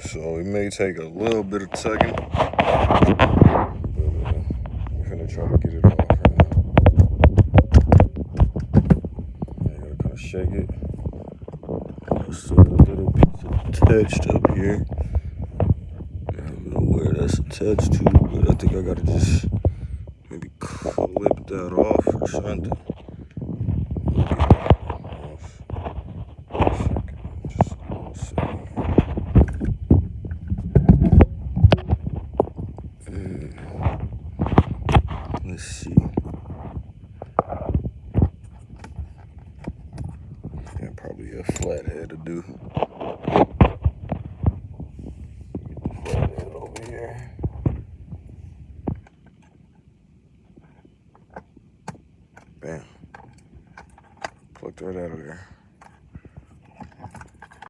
So it may take a little bit of tugging, but we're gonna try to get it off right now. I gotta kind of shake it. There's a little piece attached up here. I don't know where that's attached to, but I think I gotta just maybe clip that off or something. Let's see. Yeah, probably a flathead to do.